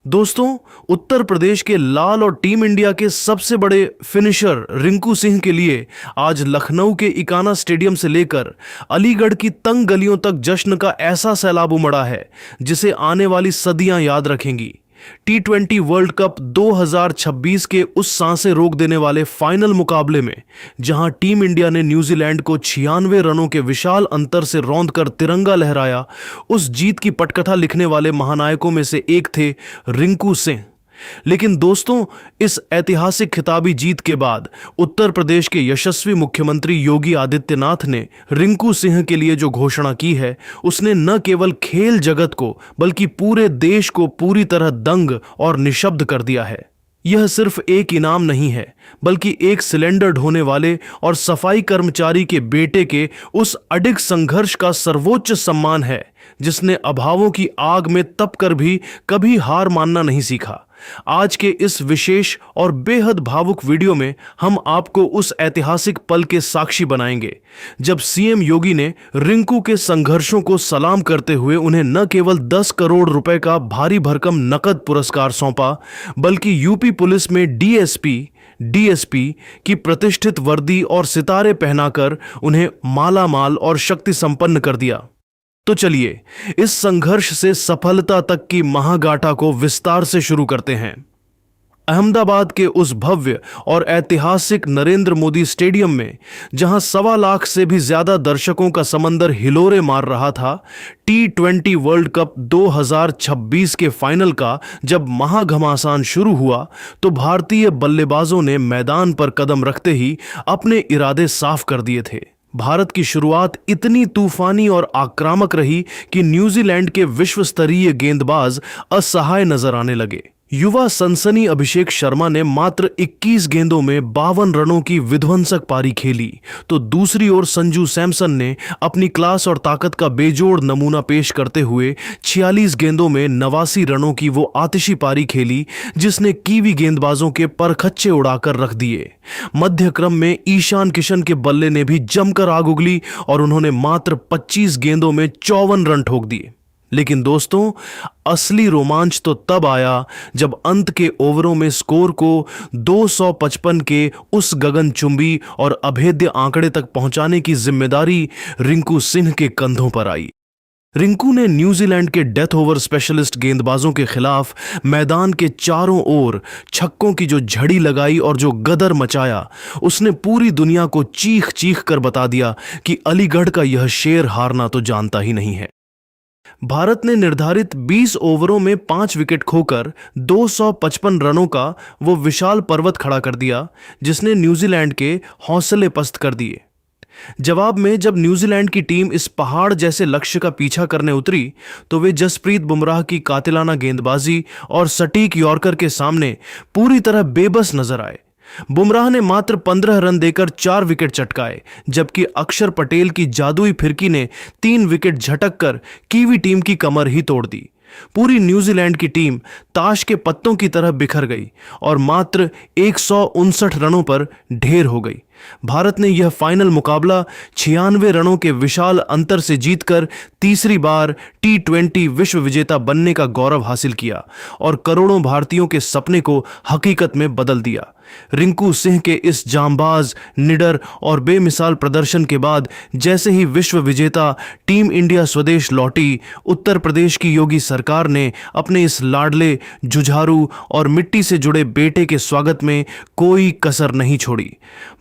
दोस्तों, उत्तर प्रदेश के लाल और टीम इंडिया के सबसे बड़े फिनिशर रिंकू सिंह के लिए आज लखनऊ के इकाना स्टेडियम से लेकर अलीगढ़ की तंग गलियों तक जश्न का ऐसा सैलाब उमड़ा है जिसे आने वाली सदियां याद रखेंगी। T20 वर्ल्ड कप 2026 के उस सांसें रोक देने वाले फाइनल मुकाबले में जहां टीम इंडिया ने न्यूजीलैंड को 96 रनों के विशाल अंतर से रौंदकर तिरंगा लहराया, उस जीत की पटकथा लिखने वाले महानायकों में से एक थे रिंकू सिंह। लेकिन दोस्तों, इस ऐतिहासिक खिताबी जीत के बाद उत्तर प्रदेश के यशस्वी मुख्यमंत्री योगी आदित्यनाथ ने रिंकू सिंह के लिए जो घोषणा की है, उसने न केवल खेल जगत को बल्कि पूरे देश को पूरी तरह दंग और निशब्द कर दिया है। यह सिर्फ एक इनाम नहीं है, बल्कि एक सिलेंडर ढोने वाले और सफाई कर्मचारी के बेटे के उस अडिग संघर्ष का सर्वोच्च सम्मान है जिसने अभावों की आग में तप कर भी कभी हार मानना नहीं सीखा। आज के इस विशेष और बेहद भावुक वीडियो में हम आपको उस ऐतिहासिक पल के साक्षी बनाएंगे जब सीएम योगी ने रिंकू के संघर्षों को सलाम करते हुए उन्हें न केवल 10 करोड़ रुपए का भारी भरकम नकद पुरस्कार सौंपा, बल्कि यूपी पुलिस में डीएसपी की प्रतिष्ठित वर्दी और सितारे पहनाकर उन्हें माला माल और शक्ति संपन्न कर दिया। तो चलिए इस संघर्ष से सफलता तक की महागाथा को विस्तार से शुरू करते हैं। अहमदाबाद के उस भव्य और ऐतिहासिक नरेंद्र मोदी स्टेडियम में जहां 1.25 लाख से भी ज्यादा दर्शकों का समंदर हिलोरे मार रहा था, T20 वर्ल्ड कप 2026 के फाइनल का जब महाघमासान शुरू हुआ तो भारतीय बल्लेबाजों ने मैदान पर कदम रखते ही अपने इरादे साफ कर दिए थे। भारत की शुरुआत इतनी तूफानी और आक्रामक रही कि न्यूजीलैंड के विश्व स्तरीय गेंदबाज असहाय नजर आने लगे। युवा सनसनी अभिषेक शर्मा ने मात्र 21 गेंदों में 52 रनों की विध्वंसक पारी खेली, तो दूसरी ओर संजू सैमसन ने अपनी क्लास और ताकत का बेजोड़ नमूना पेश करते हुए 46 गेंदों में 89 रनों की वो आतिशी पारी खेली जिसने कीवी गेंदबाजों के परखच्चे उड़ाकर रख दिए। मध्य क्रम में ईशान किशन के बल्ले ने भी जमकर आग उगली और उन्होंने मात्र 25 गेंदों में 54 रन ठोक दिए। लेकिन दोस्तों, असली रोमांच तो तब आया जब अंत के ओवरों में स्कोर को 255 के उस गगनचुंबी और अभेद्य आंकड़े तक पहुंचाने की जिम्मेदारी रिंकू सिंह के कंधों पर आई। रिंकू ने न्यूजीलैंड के डेथ ओवर स्पेशलिस्ट गेंदबाजों के खिलाफ मैदान के चारों ओर छक्कों की जो झड़ी लगाई और जो गदर मचाया, उसने पूरी दुनिया को चीख चीख कर बता दिया कि अलीगढ़ का यह शेर हारना तो जानता ही नहीं है। भारत ने निर्धारित 20 ओवरों में 5 विकेट खोकर 255 रनों का वो विशाल पर्वत खड़ा कर दिया जिसने न्यूजीलैंड के हौसले पस्त कर दिए। जवाब में जब न्यूजीलैंड की टीम इस पहाड़ जैसे लक्ष्य का पीछा करने उतरी तो वे जसप्रीत बुमराह की कातिलाना गेंदबाजी और सटीक यॉर्कर के सामने पूरी तरह बेबस नजर आए। बुमराह ने मात्र 15 रन देकर 4 विकेट चटकाए, जबकि अक्षर पटेल की जादुई फिरकी ने 3 विकेट झटक कर कीवी टीम की कमर ही तोड़ दी। पूरी न्यूजीलैंड की टीम ताश के पत्तों की तरह बिखर गई और मात्र 159 रनों पर ढेर हो गई। भारत ने यह फाइनल मुकाबला 96 रनों के विशाल अंतर से जीतकर तीसरी बार T20 विश्व विजेता बनने का गौरव हासिल किया और करोड़ों भारतीयों के सपने को हकीकत में बदल दिया। रिंकू सिंह के इस जांबाज, निडर और बेमिसाल प्रदर्शन के बाद जैसे ही विश्व विजेता टीम इंडिया स्वदेश लौटी, उत्तर प्रदेश की योगी सरकार ने अपने इस लाडले, जुझारू और मिट्टी से जुड़े बेटे के स्वागत में कोई कसर नहीं छोड़ी।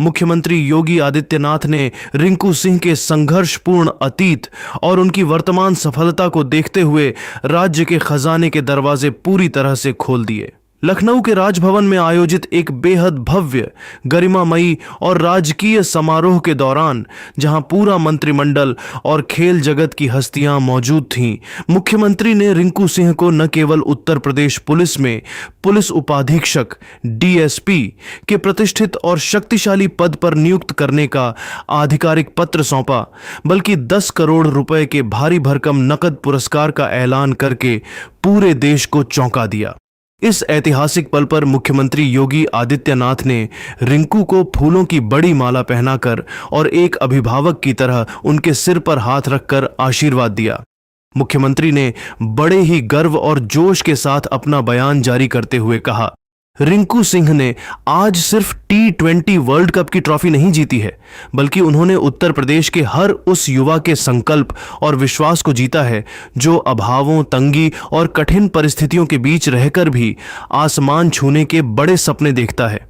मुख्यमंत्री योगी आदित्यनाथ ने रिंकू सिंह के संघर्षपूर्ण अतीत और उनकी वर्तमान सफलता को देखते हुए राज्य के खजाने के दरवाजे पूरी तरह से खोल दिए। लखनऊ के राजभवन में आयोजित एक बेहद भव्य, गरिमामयी और राजकीय समारोह के दौरान जहां पूरा मंत्रिमंडल और खेल जगत की हस्तियां मौजूद थीं, मुख्यमंत्री ने रिंकू सिंह को न केवल उत्तर प्रदेश पुलिस में पुलिस उपाधीक्षक डीएसपी के प्रतिष्ठित और शक्तिशाली पद पर नियुक्त करने का आधिकारिक पत्र सौंपा, बल्कि 10 करोड़ रुपए के भारी भरकम नकद पुरस्कार का ऐलान करके पूरे देश को चौंका दिया। इस ऐतिहासिक पल पर मुख्यमंत्री योगी आदित्यनाथ ने रिंकू को फूलों की बड़ी माला पहनाकर और एक अभिभावक की तरह उनके सिर पर हाथ रखकर आशीर्वाद दिया। मुख्यमंत्री ने बड़े ही गर्व और जोश के साथ अपना बयान जारी करते हुए कहा, रिंकू सिंह ने आज सिर्फ T20 वर्ल्ड कप की ट्रॉफी नहीं जीती है, बल्कि उन्होंने उत्तर प्रदेश के हर उस युवा के संकल्प और विश्वास को जीता है जो अभावों, तंगी और कठिन परिस्थितियों के बीच रहकर भी आसमान छूने के बड़े सपने देखता है।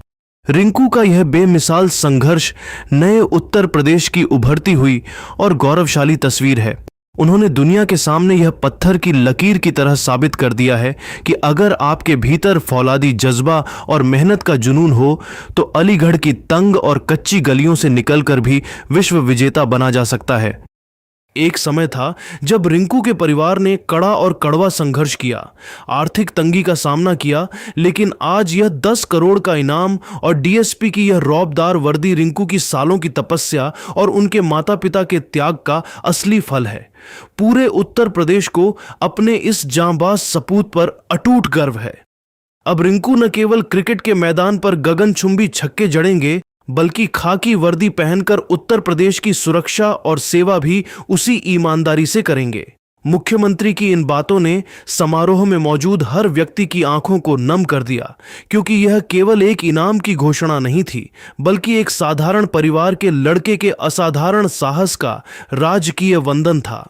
रिंकू का यह बेमिसाल संघर्ष नए उत्तर प्रदेश की उभरती हुई और गौरवशाली तस्वीर है। उन्होंने दुनिया के सामने यह पत्थर की लकीर की तरह साबित कर दिया है कि अगर आपके भीतर फौलादी जज्बा और मेहनत का जुनून हो तो अलीगढ़ की तंग और कच्ची गलियों से निकलकर भी विश्व विजेता बना जा सकता है। एक समय था जब रिंकू के परिवार ने कड़ा और कड़वा संघर्ष किया, आर्थिक तंगी का सामना किया, लेकिन आज यह 10 करोड़ का इनाम और डीएसपी की यह रौबदार वर्दी रिंकू की सालों की तपस्या और उनके माता पिता के त्याग का असली फल है। पूरे उत्तर प्रदेश को अपने इस जांबाज सपूत पर अटूट गर्व है। अब रिंकू न केवल क्रिकेट के मैदान पर गगनचुंबी छक्के जड़ेंगे, बल्कि खाकी वर्दी पहनकर उत्तर प्रदेश की सुरक्षा और सेवा भी उसी ईमानदारी से करेंगे। मुख्यमंत्री की इन बातों ने समारोह में मौजूद हर व्यक्ति की आंखों को नम कर दिया, क्योंकि यह केवल एक इनाम की घोषणा नहीं थी, बल्कि एक साधारण परिवार के लड़के के असाधारण साहस का राजकीय वंदन था।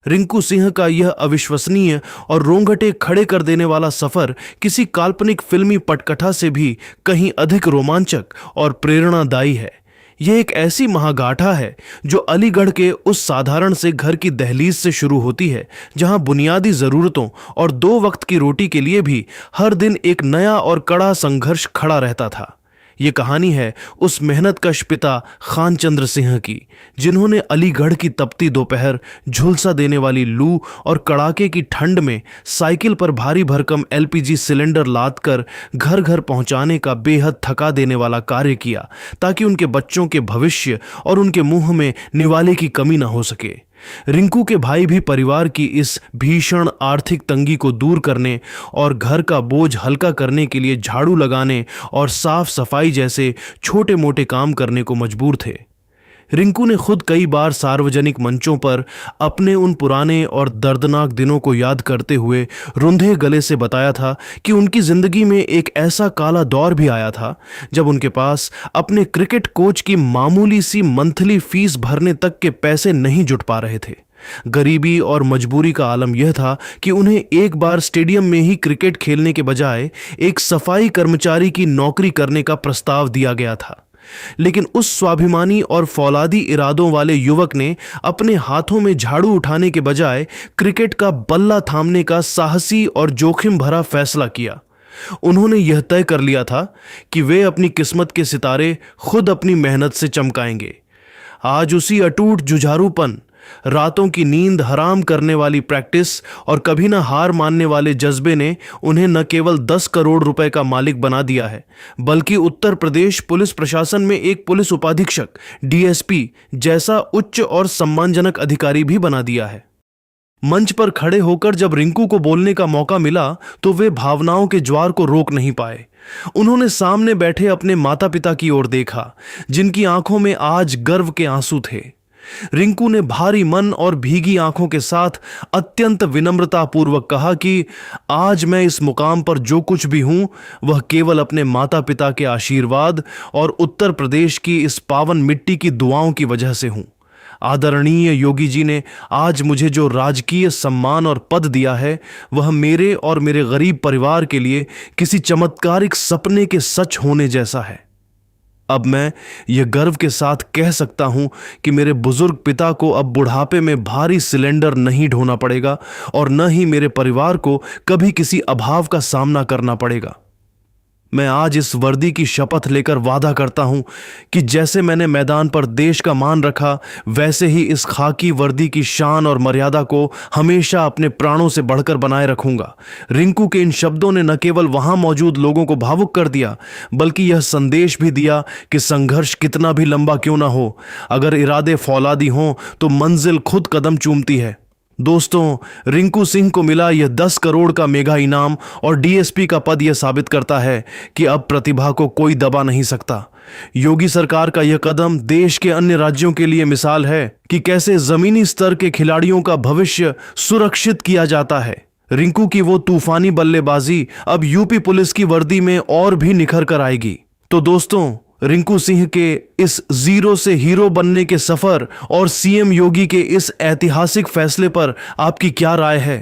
रिंकू सिंह का यह अविश्वसनीय और रोंगटे खड़े कर देने वाला सफर किसी काल्पनिक फिल्मी पटकथा से भी कहीं अधिक रोमांचक और प्रेरणादायी है। यह एक ऐसी महागाथा है जो अलीगढ़ के उस साधारण से घर की दहलीज से शुरू होती है, जहां बुनियादी जरूरतों और 2 वक्त की रोटी के लिए भी हर दिन एक नया और कड़ा संघर्ष खड़ा रहता था। ये कहानी है उस मेहनतकश पिता खानचंद्र सिंह की, जिन्होंने अलीगढ़ की तपती दोपहर, झुलसा देने वाली लू और कड़ाके की ठंड में साइकिल पर भारी भरकम LPG सिलेंडर लादकर घर घर पहुंचाने का बेहद थका देने वाला कार्य किया, ताकि उनके बच्चों के भविष्य और उनके मुंह में निवाले की कमी न हो सके। रिंकू के भाई भी परिवार की इस भीषण आर्थिक तंगी को दूर करने और घर का बोझ हल्का करने के लिए झाड़ू लगाने और साफ सफाई जैसे छोटे मोटे काम करने को मजबूर थे। रिंकू ने खुद कई बार सार्वजनिक मंचों पर अपने उन पुराने और दर्दनाक दिनों को याद करते हुए रुंधे गले से बताया था कि उनकी जिंदगी में एक ऐसा काला दौर भी आया था जब उनके पास अपने क्रिकेट कोच की मामूली सी मंथली फीस भरने तक के पैसे नहीं जुट पा रहे थे। गरीबी और मजबूरी का आलम यह था कि उन्हें एक बार स्टेडियम में ही क्रिकेट खेलने के बजाय एक सफाई कर्मचारी की नौकरी करने का प्रस्ताव दिया गया था। लेकिन उस स्वाभिमानी और फौलादी इरादों वाले युवक ने अपने हाथों में झाड़ू उठाने के बजाय क्रिकेट का बल्ला थामने का साहसी और जोखिम भरा फैसला किया। उन्होंने यह तय कर लिया था कि वे अपनी किस्मत के सितारे खुद अपनी मेहनत से चमकाएंगे। आज उसी अटूट जुझारूपन, रातों की नींद हराम करने वाली प्रैक्टिस और कभी ना हार मानने वाले जज्बे ने उन्हें न केवल 10 करोड़ रुपए का मालिक बना दिया है, बल्कि उत्तर प्रदेश पुलिस प्रशासन में एक पुलिस उपाधीक्षक DSP जैसा उच्च और सम्मानजनक अधिकारी भी बना दिया है। मंच पर खड़े होकर जब रिंकू को बोलने का मौका मिला तो वे भावनाओं के ज्वार को रोक नहीं पाए। उन्होंने सामने बैठे अपने माता पिता की ओर देखा, जिनकी आंखों में आज गर्व के आंसू थे। रिंकू ने भारी मन और भीगी आंखों के साथ अत्यंत विनम्रता पूर्वक कहा कि आज मैं इस मुकाम पर जो कुछ भी हूं वह केवल अपने माता पिता के आशीर्वाद और उत्तर प्रदेश की इस पावन मिट्टी की दुआओं की वजह से हूं। आदरणीय योगी जी ने आज मुझे जो राजकीय सम्मान और पद दिया है वह मेरे और मेरे गरीब परिवार के लिए किसी चमत्कारिक सपने के सच होने जैसा है। अब मैं यह गर्व के साथ कह सकता हूं कि मेरे बुजुर्ग पिता को अब बुढ़ापे में भारी सिलेंडर नहीं ढोना पड़ेगा और न ही मेरे परिवार को कभी किसी अभाव का सामना करना पड़ेगा। मैं आज इस वर्दी की शपथ लेकर वादा करता हूं कि जैसे मैंने मैदान पर देश का मान रखा, वैसे ही इस खाकी वर्दी की शान और मर्यादा को हमेशा अपने प्राणों से बढ़कर बनाए रखूंगा। रिंकू के इन शब्दों ने न केवल वहां मौजूद लोगों को भावुक कर दिया, बल्कि यह संदेश भी दिया कि संघर्ष कितना भी लंबा क्यों ना हो, अगर इरादे फौलादी हों तो मंजिल खुद कदम चूमती है। दोस्तों, रिंकू सिंह को मिला यह 10 करोड़ का मेगा इनाम और डीएसपी का पद यह साबित करता है कि अब प्रतिभा को कोई दबा नहीं सकता। योगी सरकार का यह कदम देश के अन्य राज्यों के लिए मिसाल है कि कैसे जमीनी स्तर के खिलाड़ियों का भविष्य सुरक्षित किया जाता है। रिंकू की वो तूफानी बल्लेबाजी अब यूपी पुलिस की वर्दी में और भी निखर कर आएगी। तो दोस्तों, रिंकू सिंह के इस जीरो से हीरो बनने के सफर और सीएम योगी के इस ऐतिहासिक फैसले पर आपकी क्या राय है?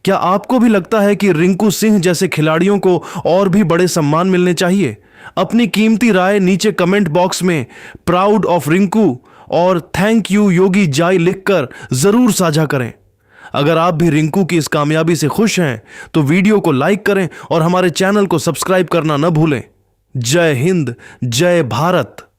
क्या आपको भी लगता है कि रिंकू सिंह जैसे खिलाड़ियों को और भी बड़े सम्मान मिलने चाहिए? अपनी कीमती राय नीचे कमेंट बॉक्स में प्राउड ऑफ रिंकू और थैंक यू योगी जाई लिखकर जरूर साझा करें। अगर आप भी रिंकू की इस कामयाबी से खुश हैं तो वीडियो को लाइक करें और हमारे चैनल को सब्सक्राइब करना न भूलें। जय हिंद, जय भारत।